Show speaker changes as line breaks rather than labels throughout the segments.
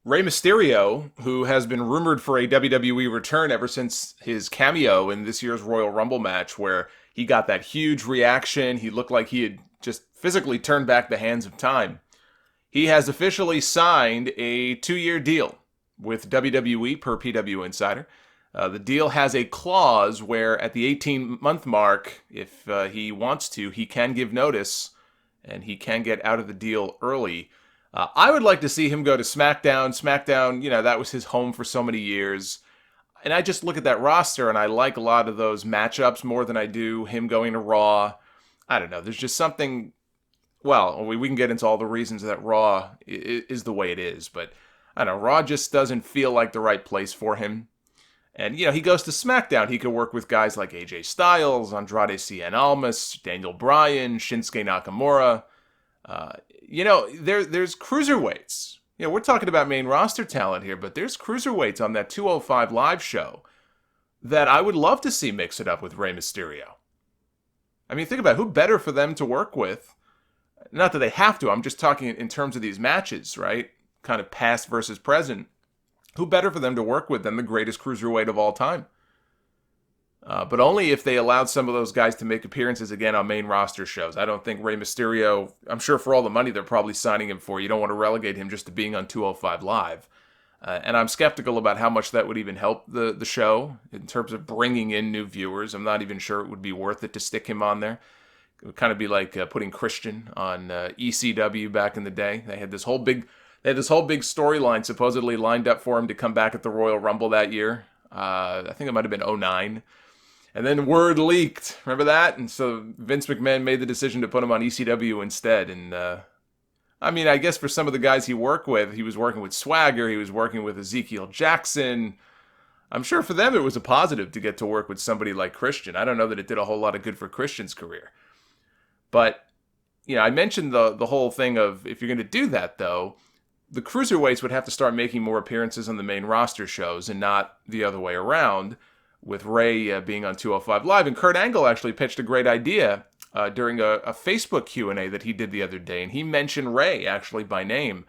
Rey Mysterio, who has been rumored for a WWE return ever since his cameo in this year's Royal Rumble match, where he got that huge reaction. He looked like he had just physically turned back the hands of time. He has officially signed a 2-year deal with WWE per PW Insider. The deal has a clause where at the 18-month mark, if he wants to, he can give notice and he can get out of the deal early. I would like to see him go to SmackDown. SmackDown, that was his home for so many years. And I just look at that roster and I like a lot of those matchups more than I do him going to Raw. I don't know. There's just something. Well, we can get into all the reasons that Raw is the way it is, but I don't know. Raw just doesn't feel like the right place for him. And, he goes to SmackDown. He could work with guys like AJ Styles, Andrade Cien Almas, Daniel Bryan, Shinsuke Nakamura. There's cruiserweights. We're talking about main roster talent here, but there's cruiserweights on that 205 Live show that I would love to see mix it up with Rey Mysterio. I mean, think about it. Who better for them to work with? Not that they have to. I'm just talking in terms of these matches, right? Kind of past versus present. Who better for them to work with than the greatest cruiserweight of all time? But only if they allowed some of those guys to make appearances again on main roster shows. I don't think Rey Mysterio, I'm sure for all the money they're probably signing him for, you don't want to relegate him just to being on 205 Live. And I'm skeptical about how much that would even help the show in terms of bringing in new viewers. I'm not even sure it would be worth it to stick him on there. It would kind of be like putting Christian on ECW back in the day. They had this whole big storyline supposedly lined up for him to come back at the Royal Rumble that year. I think it might have been '09. And then word leaked. Remember that? And so Vince McMahon made the decision to put him on ECW instead. And I guess for some of the guys he worked with, he was working with Swagger, he was working with Ezekiel Jackson. I'm sure for them it was a positive to get to work with somebody like Christian. I don't know that it did a whole lot of good for Christian's career. But, I mentioned the whole thing of if you're going to do that, though, the cruiserweights would have to start making more appearances on the main roster shows and not the other way around, with Ray being on 205 Live. And Kurt Angle actually pitched a great idea during a Facebook Q&A that he did the other day, and he mentioned Ray actually by name.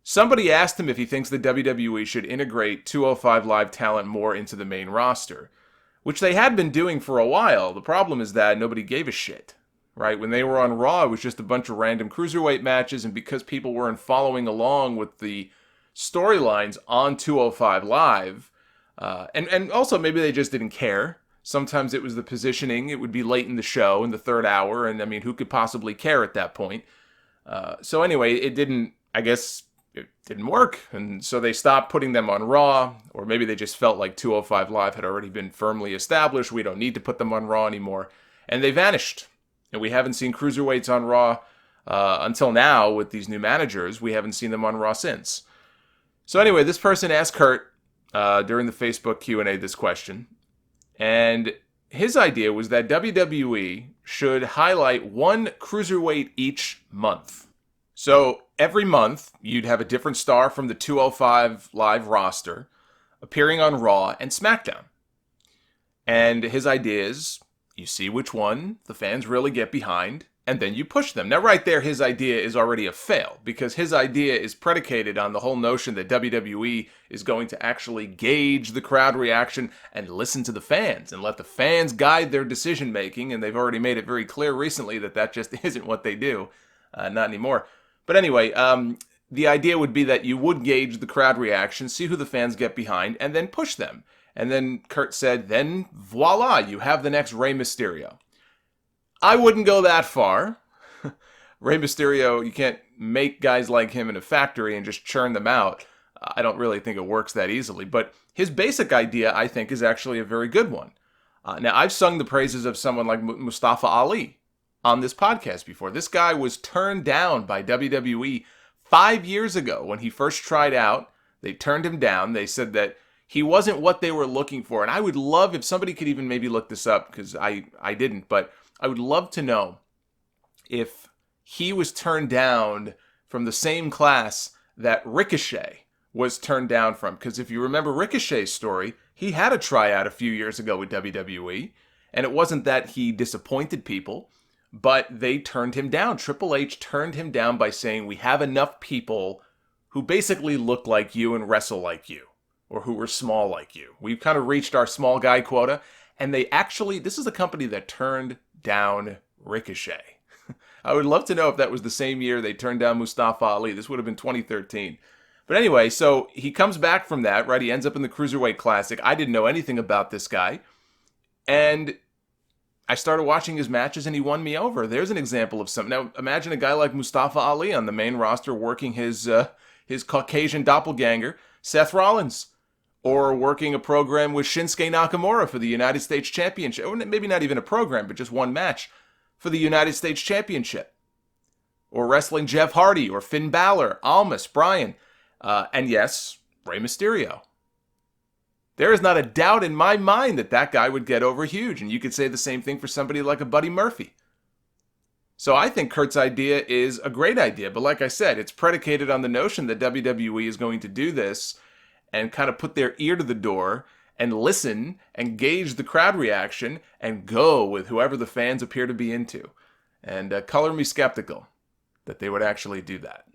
Somebody asked him if he thinks the WWE should integrate 205 Live talent more into the main roster, which they had been doing for a while. The problem is that nobody gave a shit. Right? When they were on Raw, it was just a bunch of random cruiserweight matches, and because people weren't following along with the storylines on 205 Live, and also maybe they just didn't care. Sometimes it was the positioning. It would be late in the show, in the third hour, and who could possibly care at that point? So anyway, it didn't work, and so they stopped putting them on Raw, or maybe they just felt like 205 Live had already been firmly established. We don't need to put them on Raw anymore, and they vanished. And we haven't seen cruiserweights on Raw until now with these new managers. We haven't seen them on Raw since. So anyway, this person asked Kurt during the Facebook Q&A this question. And his idea was that WWE should highlight one cruiserweight each month. So every month, you'd have a different star from the 205 Live roster appearing on Raw and SmackDown. And his idea is, you see which one the fans really get behind, and then you push them. Now, right there, his idea is already a fail, because his idea is predicated on the whole notion that WWE is going to actually gauge the crowd reaction and listen to the fans, and let the fans guide their decision-making, and they've already made it very clear recently that just isn't what they do. Not anymore. But anyway, the idea would be that you would gauge the crowd reaction, see who the fans get behind, and then push them. And then Kurt said, then voila, you have the next Rey Mysterio. I wouldn't go that far. Rey Mysterio, you can't make guys like him in a factory and just churn them out. I don't really think it works that easily. But his basic idea, I think, is actually a very good one. Now, I've sung the praises of someone like Mustafa Ali on this podcast before. This guy was turned down by WWE 5 years ago when he first tried out. They turned him down. They said that he wasn't what they were looking for. And I would love if somebody could even maybe look this up, because I didn't, but I would love to know if he was turned down from the same class that Ricochet was turned down from. Because if you remember Ricochet's story, he had a tryout a few years ago with WWE, and it wasn't that he disappointed people, but they turned him down. Triple H turned him down by saying, we have enough people who basically look like you and wrestle like you, or who were small like you. We've kind of reached our small guy quota, and they actually, this is a company that turned down Ricochet. I would love to know if that was the same year they turned down Mustafa Ali. This would have been 2013. But anyway, so he comes back from that, right? He ends up in the Cruiserweight Classic. I didn't know anything about this guy. And I started watching his matches and he won me over. There's an example of something. Now, imagine a guy like Mustafa Ali on the main roster working his Caucasian doppelganger, Seth Rollins, or working a program with Shinsuke Nakamura for the United States Championship. Or maybe not even a program, but just one match for the United States Championship. Or wrestling Jeff Hardy, or Finn Balor, Almas, Bryan, and yes, Rey Mysterio. There is not a doubt in my mind that that guy would get over huge, and you could say the same thing for somebody like a Buddy Murphy. So I think Kurt's idea is a great idea, but like I said, it's predicated on the notion that WWE is going to do this and kind of put their ear to the door and listen and gauge the crowd reaction and go with whoever the fans appear to be into. And color me skeptical that they would actually do that.